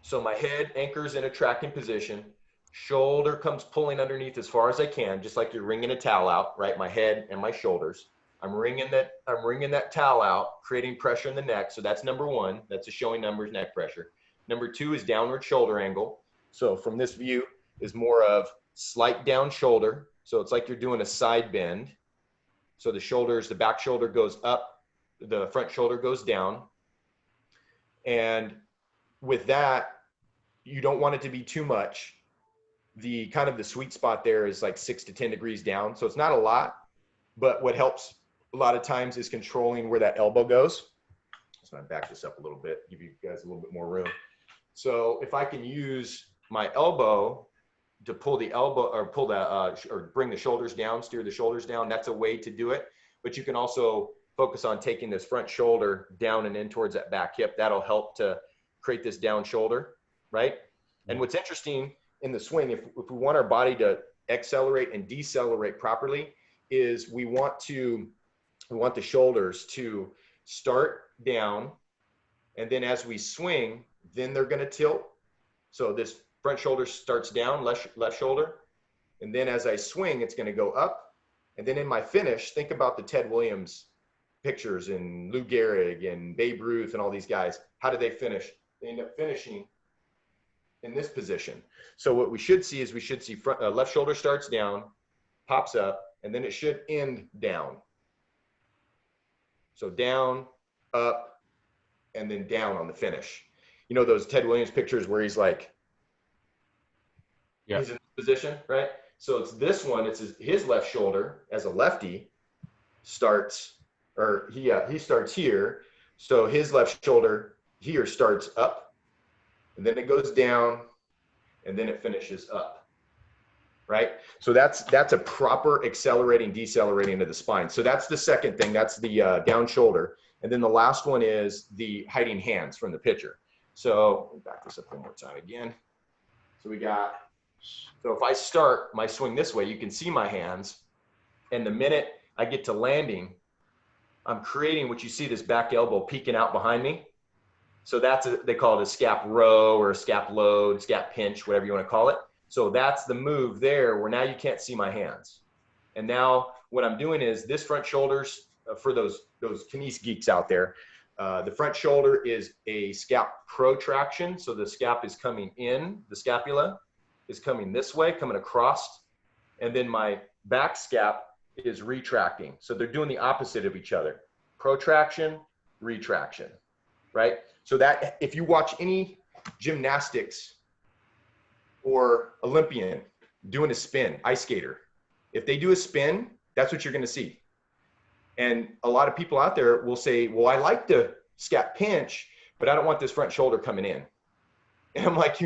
so my head anchors in a tracking position, shoulder comes pulling underneath as far as I can, just like you're wringing a towel out, right? My head and my shoulders. I'm wringing that towel out, creating pressure in the neck. So that's number one. That's a showing numbers, neck pressure. Number two is downward shoulder angle. So from this view is more of slight down shoulder. So it's like you're doing a side bend. So the back shoulder goes up, the front shoulder goes down. And with that, you don't want it to be too much. The kind of the sweet spot there is like 6 to 10 degrees down. So it's not a lot, but what helps a lot of times is controlling where that elbow goes. So I back this up a little bit, give you guys a little bit more room. So if I can use my elbow to pull the elbow or pull the or bring the shoulders down, steer the shoulders down, that's a way to do it. But you can also focus on taking this front shoulder down and in towards that back hip. That'll help to create this down shoulder, right? And what's interesting in the swing, if we want our body to accelerate and decelerate properly, is we want the shoulders to start down, and then as we swing, then they're going to tilt. So this front shoulder starts down, left shoulder, and then as I swing, it's going to go up. And then in my finish, think about the Ted Williams pictures and Lou Gehrig and Babe Ruth and all these guys. How do they finish? They end up finishing in this position. So what we should see is left shoulder starts down, pops up, and then it should end down. So down, up, and then down on the finish. You know those Ted Williams pictures where he's like, he's in this position, right? So it's this one, it's his left shoulder as a lefty starts, or he starts here. So his left shoulder here starts up, and then it goes down, and then it finishes up, right? So that's a proper accelerating, decelerating of the spine. So that's the second thing, that's the down shoulder. And then the last one is the hiding hands from the pitcher. So let me back this up one more time again. So if I start my swing this way, you can see my hands. And the minute I get to landing, I'm creating what you see, this back elbow peeking out behind me. So they call it a scap row or a scap load, scap pinch, whatever you want to call it. So that's the move there where now you can't see my hands. And now what I'm doing is this front shoulders, for those kines geeks out there, the front shoulder is a scap protraction. So the scap is coming in, the scapula is coming this way, coming across. And then my back scap is retracting. So they're doing the opposite of each other. Protraction, retraction, right? So that if you watch any gymnastics or Olympian doing a spin, ice skater, if they do a spin, that's what you're going to see. And a lot of people out there will say, well, I like the scap pinch, but I don't want this front shoulder coming in. And I'm like,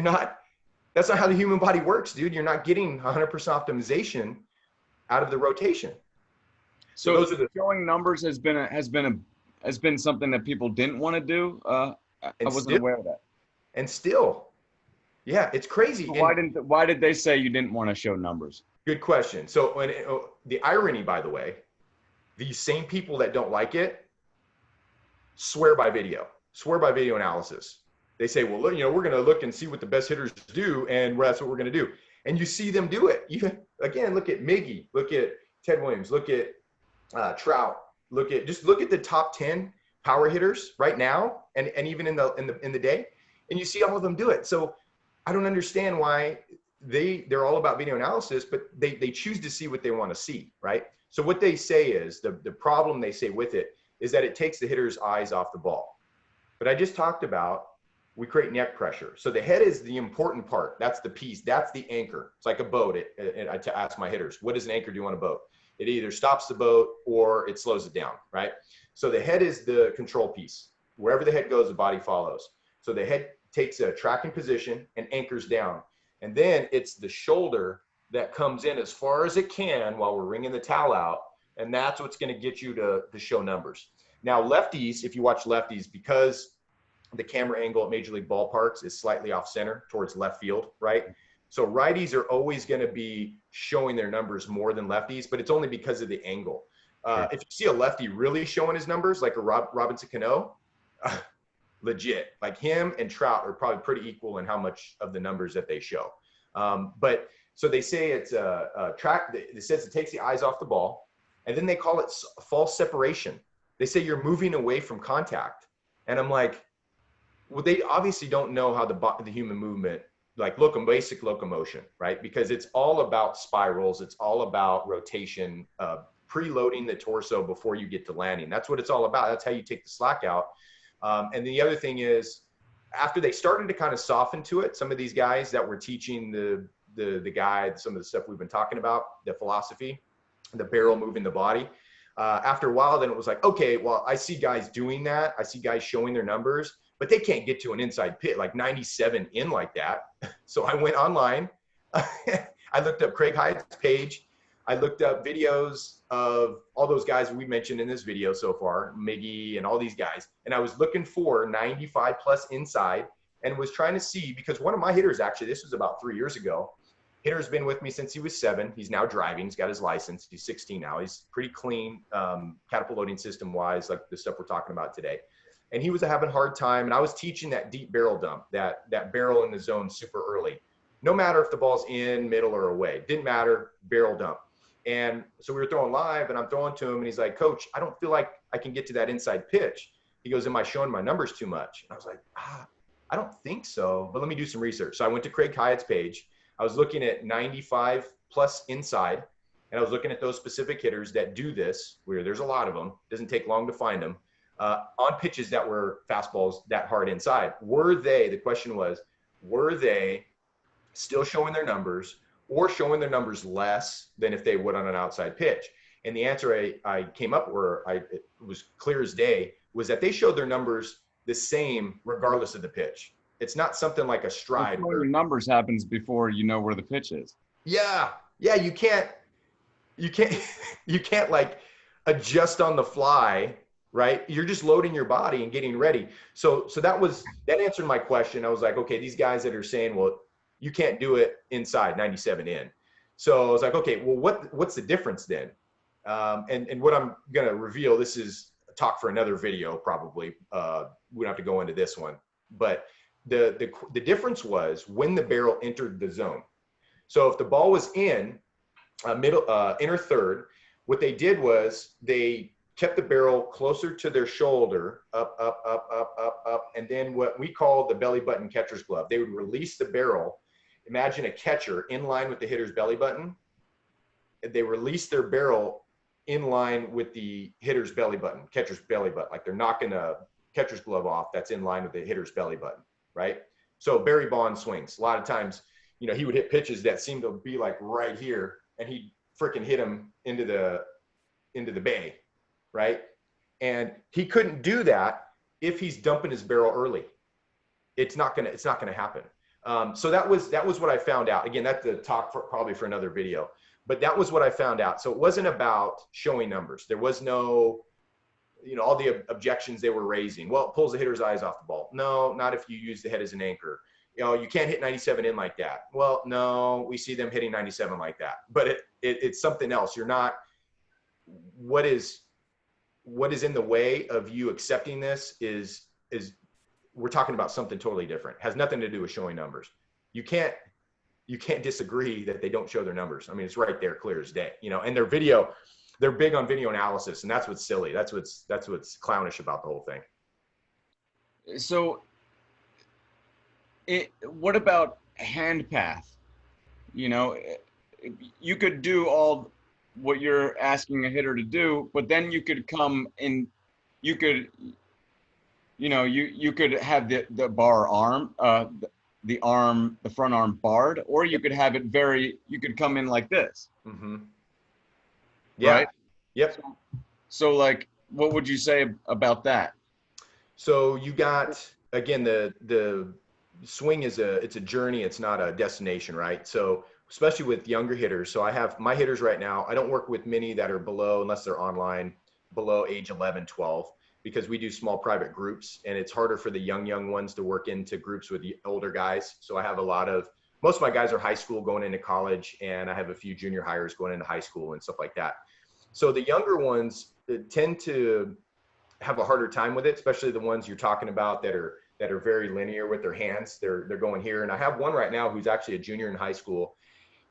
that's not how the human body works, dude. You're not getting 100% optimization out of the rotation. So those are showing numbers has been something that people didn't want to do. I wasn't aware of that. And still, yeah, it's crazy. So why did they say you didn't want to show numbers? Good question. So the irony, by the way, these same people that don't like it swear by video analysis. They say, well, look, we're going to look and see what the best hitters do, and that's what we're going to do. And you see them do it. Again, look at Miggy, look at Ted Williams, look at Trout, look at the top 10 power hitters right now, and even in the day, and you see all of them do it. So I don't understand why they're all about video analysis, but they choose to see what they want to see, right? So what they say is the problem they say with it is that it takes the hitter's eyes off the ball. But I just talked about, we create neck pressure. So the head is the important part. That's the piece. That's the anchor. It's like a boat. I ask my hitters, what does an anchor do on a boat? It either stops the boat or it slows it down, right? So the head is the control piece. Wherever the head goes, the body follows. So the head takes a tracking position and anchors down. And then it's the shoulder that comes in as far as it can while we're wringing the towel out. And that's what's going to get you to show numbers. Now, lefties, if you watch lefties, because the camera angle at Major League ballparks is slightly off center towards left field, right? So righties are always going to be showing their numbers more than lefties, but it's only because of the angle. Sure. If you see a lefty really showing his numbers, like a Robinson Cano, legit. Like him and Trout are probably pretty equal in how much of the numbers that they show. But so they say it's a track. It says it takes the eyes off the ball, and then they call it false separation. They say you're moving away from contact, and I'm like, well, they obviously don't know how the human movement, like basic locomotion, right? Because it's all about spirals. It's all about rotation, preloading the torso before you get to landing. That's what it's all about. That's how you take the slack out. And the other thing is, after they started to kind of soften to it, some of these guys that were teaching the guide, some of the stuff we've been talking about, the philosophy, the barrel moving the body. After a while, then it was like, okay, well, I see guys doing that. I see guys showing their numbers, but they can't get to an inside pit like 97 in like that. So I went online. I looked up Craig Hyatt's page. I looked up videos of all those guys we mentioned in this video so far, Miggy and all these guys. And I was looking for 95 plus inside and was trying to see, because one of my hitters, actually, this was about 3 years ago. Hitter's been with me since he was 7. He's now driving. He's got his license. He's 16 now. He's pretty clean, catapult loading system wise, like the stuff we're talking about today. And he was having a hard time. And I was teaching that deep barrel dump, that barrel in the zone super early. No matter if the ball's in, middle, or away. Didn't matter, barrel dump. And so we were throwing live, and I'm throwing to him, and he's like, Coach, I don't feel like I can get to that inside pitch. He goes, am I showing my numbers too much? And I was like, I don't think so, but let me do some research. So I went to Craig Hyatt's page. I was looking at 95 plus inside, and I was looking at those specific hitters that do this, where there's a lot of them. It doesn't take long to find them, on pitches that were fastballs that hard inside. The question was, were they still showing their numbers, or showing their numbers less than if they would on an outside pitch? And the answer I came up where it was clear as day was that they showed their numbers the same regardless of the pitch. It's not something like a stride. Where your numbers happens before you know where the pitch is. Yeah. You can't like adjust on the fly, right? You're just loading your body and getting ready. So that answered my question. I was like, okay, these guys that are saying, well, you can't do it inside 97 in. So I was like, okay, well, what's the difference then? And what I'm going to reveal, this is a talk for another video, probably. We don't have to go into this one, but the difference was when the barrel entered the zone. So if the ball was in inner third, what they did was they kept the barrel closer to their shoulder, up, and then what we call the belly button catcher's glove. They would release the barrel. Imagine a catcher in line with the hitter's belly button. They release their barrel in line with the hitter's belly button, catcher's belly button, like they're knocking a catcher's glove off that's in line with the hitter's belly button, right? So Barry Bonds swings. A lot of times, he would hit pitches that seemed to be like right here, and he'd freaking hit them into the bay, right? And he couldn't do that if he's dumping his barrel early. It's not gonna happen. So that was what I found out. Again, that's the talk probably for another video, but that was what I found out. So it wasn't about showing numbers. There was no, all the objections they were raising. Well, it pulls the hitter's eyes off the ball. No, not if you use the head as an anchor. You can't hit 97 in like that. Well, no, we see them hitting 97 like that, but it's something else. You're not, what is in the way of you accepting this is we're talking about something totally different. It has nothing to do with showing numbers. You can't disagree that they don't show their numbers. I mean, it's right there, clear as day, and they're big on video analysis, and that's what's silly. That's what's clownish about the whole thing. So what about hand path? You could do all what you're asking a hitter to do, but then you could come in, you could have the bar arm, the front arm barred, or you could have it you could come in like this. Mm-hmm. Yeah. Right? Yep. So like, what would you say about that? So you got, again, the swing it's a journey. It's not a destination, right? So especially with younger hitters. So I have my hitters right now. I don't work with many that are below, unless they're online, below age 11, 12. Because we do small private groups, and it's harder for the young ones to work into groups with the older guys. So I have most of my guys are high school going into college, and I have a few junior hires going into high school and stuff like that. So the younger ones tend to have a harder time with it, especially the ones you're talking about that are very linear with their hands. They're going here. And I have one right now who's actually a junior in high school.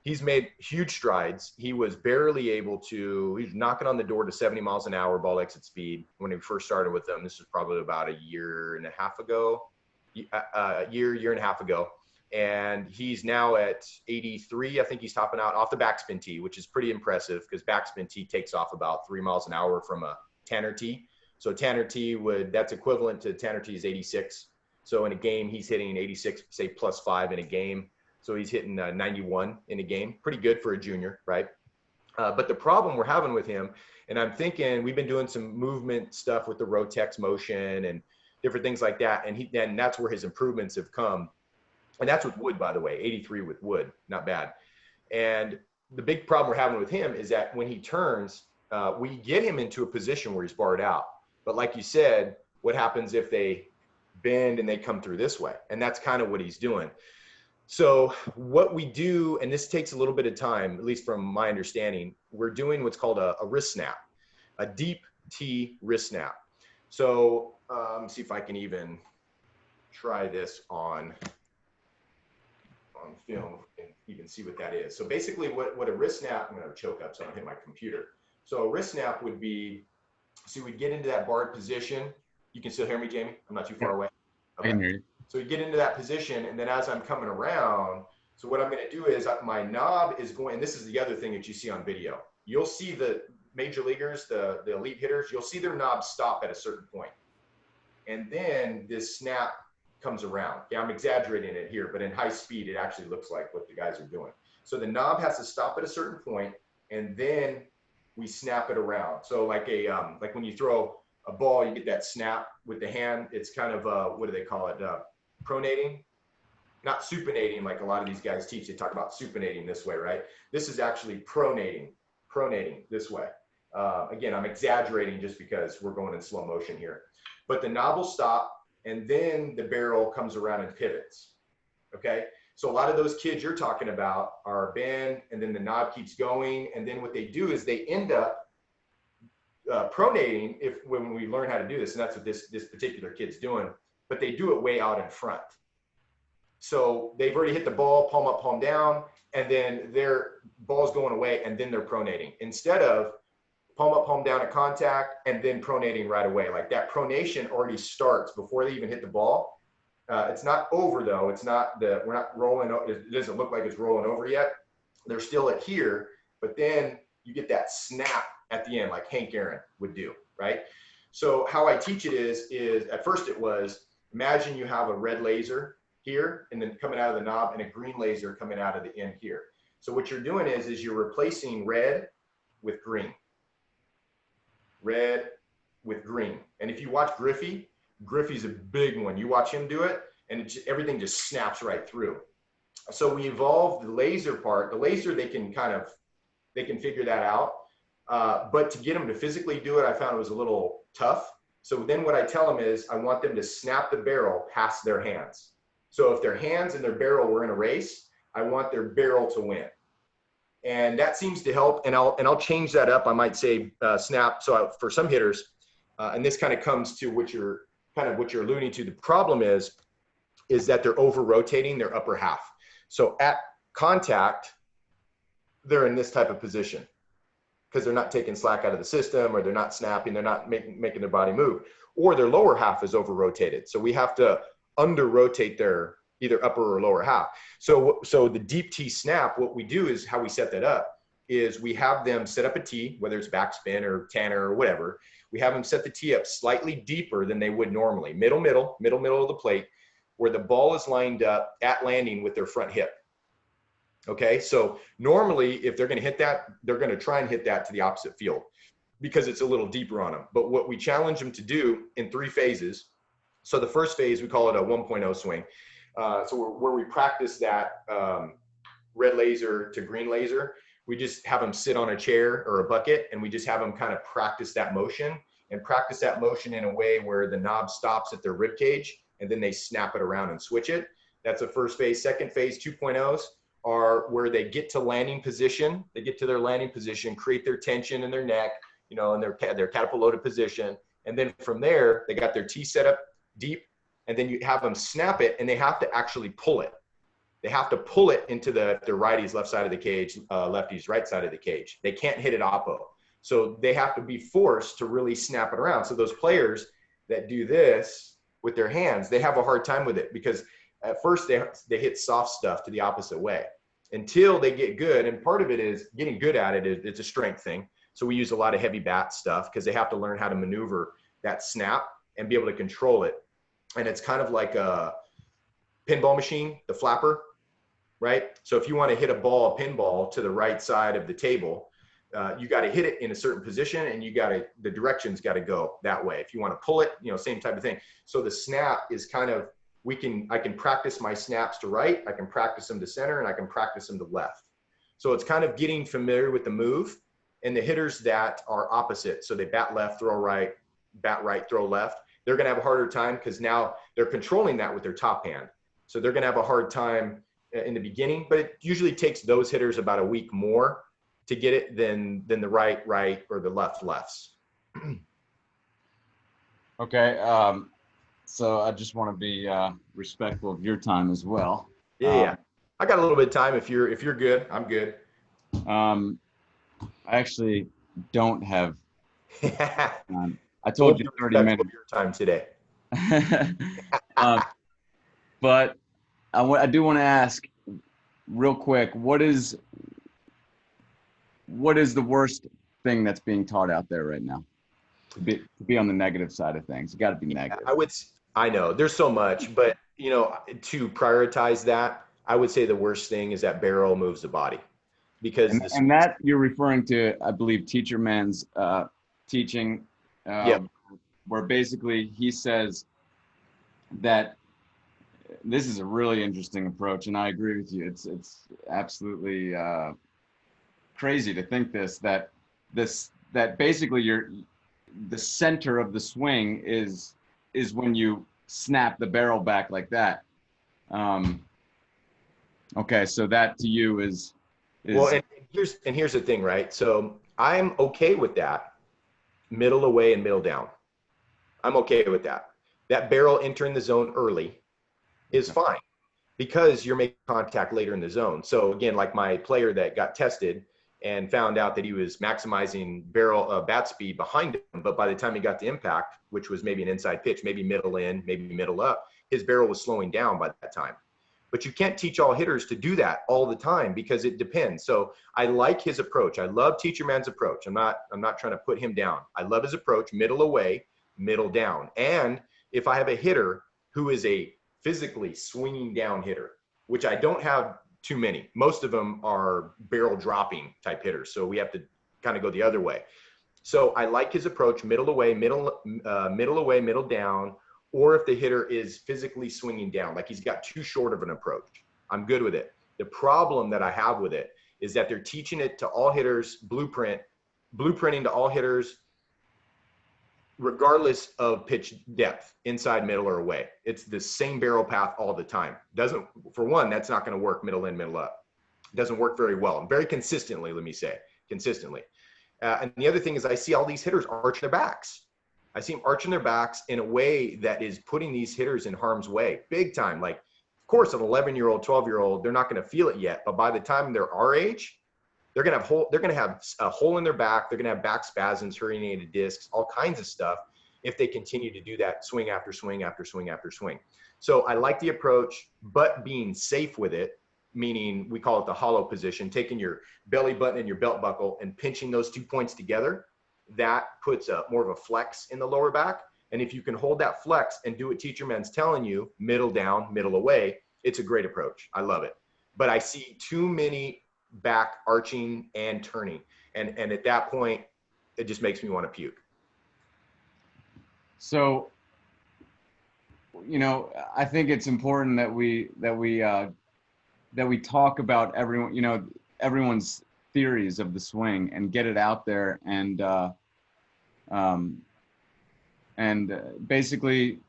He's made huge strides. He was barely able to, he's knocking on the door to 70 miles an hour ball exit speed when he first started with them. This was probably about a year and a half ago. And he's now at 83. I think he's topping out off the backspin tee, which is pretty impressive because backspin tee takes off about 3 miles an hour from a Tanner tee. So Tanner tee that's equivalent to Tanner tee's 86. So in a game, he's hitting 86, say +5 in a game. So he's hitting 91 in a game. Pretty good for a junior, right? But the problem we're having with him, and I'm thinking we've been doing some movement stuff with the Rotex motion and different things like that. And that's where his improvements have come. And that's with wood, by the way, 83 with wood, not bad. And the big problem we're having with him is that when he turns, we get him into a position where he's barred out. But like you said, what happens if they bend and they come through this way? And that's kind of what he's doing. So what we do, and this takes a little bit of time, at least from my understanding, we're doing what's called a wrist snap, a deep T wrist snap. So let me see if I can even try this on film and even see what that is. So basically what a wrist snap, I'm going to choke up so I don't hit my computer. So a wrist snap would be, so we get into that barred position. You can still hear me, Jamie? I'm not too far away. Okay. I can hear you. So you get into that position, and then as I'm coming around, so what I'm going to do is my knob is going, and this is the other thing that you see on video. You'll see the major leaguers, the elite hitters, you'll see their knob stop at a certain point. And then this snap comes around. Yeah, I'm exaggerating it here, but in high speed, it actually looks like what the guys are doing. So the knob has to stop at a certain point, and then we snap it around. So like like when you throw a ball, you get that snap with the hand. It's kind of what do they call it? Pronating, not supinating like a lot of these guys teach. They talk about supinating this way, right? This is actually pronating this way. Again, I'm exaggerating just because we're going in slow motion here. But the knob will stop, and then the barrel comes around and pivots, okay? So a lot of those kids you're talking about are bend, and then the knob keeps going, and then what they do is they end up pronating when we learn how to do this, and that's what this particular kid's doing, but they do it way out in front. So they've already hit the ball, palm up, palm down, and then their ball's going away, and then they're pronating. Instead of palm up, palm down at contact, and then pronating right away. Like that pronation already starts before they even hit the ball. It's not over though. It's not we're not rolling. It doesn't look like it's rolling over yet. They're still at here, but then you get that snap at the end, like Hank Aaron would do, right? So how I teach it is at first it was, imagine you have a red laser here and then coming out of the knob and a green laser coming out of the end here. So what you're doing is you're replacing red with green. Red with green. And if you watch Griffey's a big one. You watch him do it and everything just snaps right through. So we evolved the laser part. The laser, they can figure that out. But to get them to physically do it, I found it was a little tough. So then what I tell them is I want them to snap the barrel past their hands. So if their hands and their barrel were in a race, I want their barrel to win. And that seems to help. And I'll change that up. I might say snap. So for some hitters, and this kind of comes to what you're alluding to. The problem is that they're over rotating their upper half. So at contact, they're in this type of position because they're not taking slack out of the system, or they're not snapping, they're not making their body move, or their lower half is over rotated. So we have to under rotate their either upper or lower half. So the deep T snap, what we do is how we set that up is we have them set up a tee, whether it's backspin or Tanner or whatever. We have them set the tee up slightly deeper than they would normally, middle of the plate, where the ball is lined up at landing with their front hip. Okay, so normally if they're going to hit that, they're going to try and hit that to the opposite field because it's a little deeper on them. But what we challenge them to do in 3 phases. So the first phase, we call it a 1.0 swing. So where we practice that red laser to green laser, we just have them sit on a chair or a bucket, and we just have them kind of practice that motion in a way where the knob stops at their rib cage, and then they snap it around and switch it. That's the first phase. Second phase, 2.0s, are where they get to landing position. They get to their landing position, create their tension in their neck, you know, in their catapult loaded position. And then from there, they got their T set up deep, and then you have them snap it, and they have to actually pull it. They have to pull it into the righties, left side of the cage, lefties, right side of the cage. They can't hit it oppo. So they have to be forced to really snap it around. So those players that do this with their hands, they have a hard time with it, because at first they hit soft stuff to the opposite way until they get good. And part of it is getting good at it. It's a strength thing. So we use a lot of heavy bat stuff because they have to learn how to maneuver that snap and be able to control it. And it's kind of like a pinball machine, the flapper, right? So if you want to hit a pinball to the right side of the table, you got to hit it in a certain position, and the direction's got to go that way. If you want to pull it, you know, same type of thing. So the snap is kind of, I can practice my snaps to right, I can practice them to center, and I can practice them to left. So it's kind of getting familiar with the move. And the hitters that are opposite, so they bat left, throw right, bat right, throw left, they're going to have a harder time because now they're controlling that with their top hand. So they're going to have a hard time in the beginning, but it usually takes those hitters about a week more to get it than the right, or the lefts. Okay. So I just want to be respectful of your time as well. Yeah. I got a little bit of time. If you're good, I'm good. I actually don't have time. I told you 30 minutes. Of your time today. But I do want to ask real quick, what is the worst thing that's being taught out there right now? To be on the negative side of things, you got to be negative. I know there's so much, but you know, to prioritize that, I would say the worst thing is that barrel moves the body, because and that you're referring to, I believe, Teacher Man's teaching, where basically he says that this is a really interesting approach, and I agree with you. It's absolutely crazy to think that basically the center of the swing is when you snap the barrel back like that. Okay, so that to you is well, and here's the thing, right? So I'm okay with that, middle away and middle down. I'm okay with that. That barrel entering the zone early is fine, because you're making contact later in the zone. So again, like my player that got tested and found out that he was maximizing bat speed behind him, but by the time he got to impact, which was maybe an inside pitch, maybe middle in, maybe middle up, his barrel was slowing down by that time. But you can't teach all hitters to do that all the time, because it depends. So I like his approach. I love Teacher Man's approach. I'm not trying to put him down. I love his approach, middle away, middle down. And if I have a hitter who is a physically swinging down hitter, which I don't have too many. Most of them are barrel dropping type hitters. So we have to kind of go the other way. So I like his approach, middle away, middle away, middle down, or if the hitter is physically swinging down, like he's got too short of an approach, I'm good with it. The problem that I have with it is that they're teaching it to all hitters, blueprinting to all hitters, regardless of pitch depth, inside, middle, or away. It's the same barrel path all the time. For one, that's not going to work middle in, middle up. It doesn't work very well, and very consistently, let me say, consistently. And the other thing is, I see all these hitters arch their backs. I see them arching their backs in a way that is putting these hitters in harm's way, big time. Like, of course, an 11-year-old, 12-year-old, they're not going to feel it yet, but by the time they're our age, they're going to have a hole in their back. They're going to have back spasms, herniated discs, all kinds of stuff if they continue to do that swing after swing after swing after swing. So I like the approach, but being safe with it, meaning we call it the hollow position, taking your belly button and your belt buckle and pinching those 2 points together. That puts more of a flex in the lower back. And if you can hold that flex and do what Teacher Man's telling you, middle down, middle away, it's a great approach. I love it. But I see too many back arching and turning. And at that point, it just makes me want to puke. So, you know, I think it's important that we talk about everyone's theories of the swing and get it out there, and basically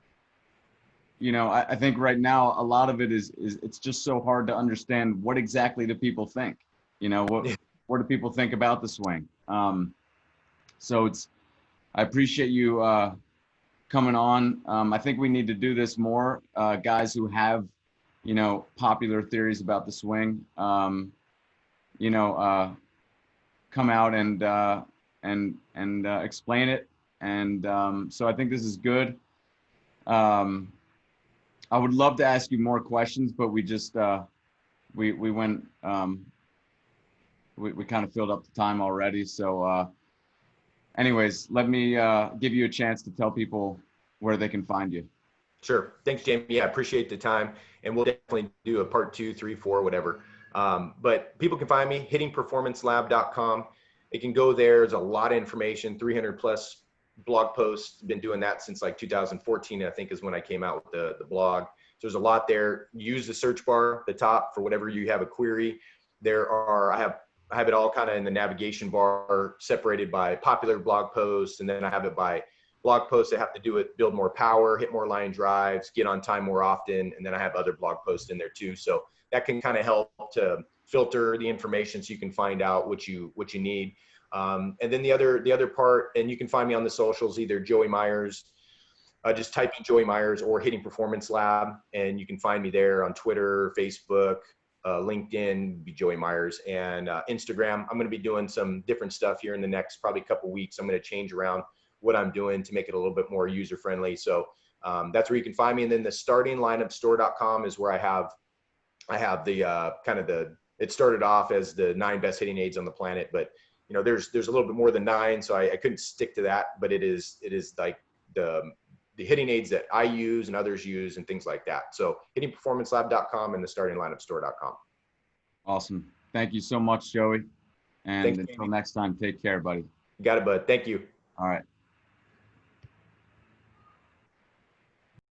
you know, I think right now a lot of it is it's just so hard to understand what exactly do people think. You know, what do people think about the swing? So I appreciate you coming on. I think we need to do this more. Guys who have, you know, popular theories about the swing, you know, come out and explain it. And so I think this is good. I would love to ask you more questions, but we just we went we kind of filled up the time already. So anyways, let me give you a chance to tell people where they can find you. Sure. Thanks, Jamie. Yeah, I appreciate the time. And we'll definitely do a part 2, 3, 4, whatever. But people can find me, hittingperformancelab.com. It can go there. There's a lot of information, 300 plus blog posts. Been doing that since like 2014, I think is when I came out with the blog. So there's a lot there. Use the search bar at the top for whatever you have a query. I have it all kind of in the navigation bar separated by popular blog posts. And then I have it by blog posts that have to do with build more power, hit more line drives, get on time more often. And then I have other blog posts in there too. So that can kind of help to filter the information so you can find out what you need. And then the other part, and you can find me on the socials, either Joey Myers, just type in Joey Myers or Hitting Performance Lab. And you can find me there on Twitter, Facebook, LinkedIn, be Joey Myers, and Instagram. I'm going to be doing some different stuff here in the next probably couple weeks. I'm going to change around what I'm doing to make it a little bit more user friendly. So that's where you can find me. And then the startinglineup.store.com is where I have the it started off as the 9 best hitting aids on the planet, but you know, there's a little bit more than 9. So I couldn't stick to that, but it is like the hitting aids that I use and others use and things like that. So hittingperformancelab.com and the startinglineup.store.com. Awesome. Thank you so much, Joey. And Thanks, until Jamie. next time, take care, buddy. Got it, bud. Thank you. All right.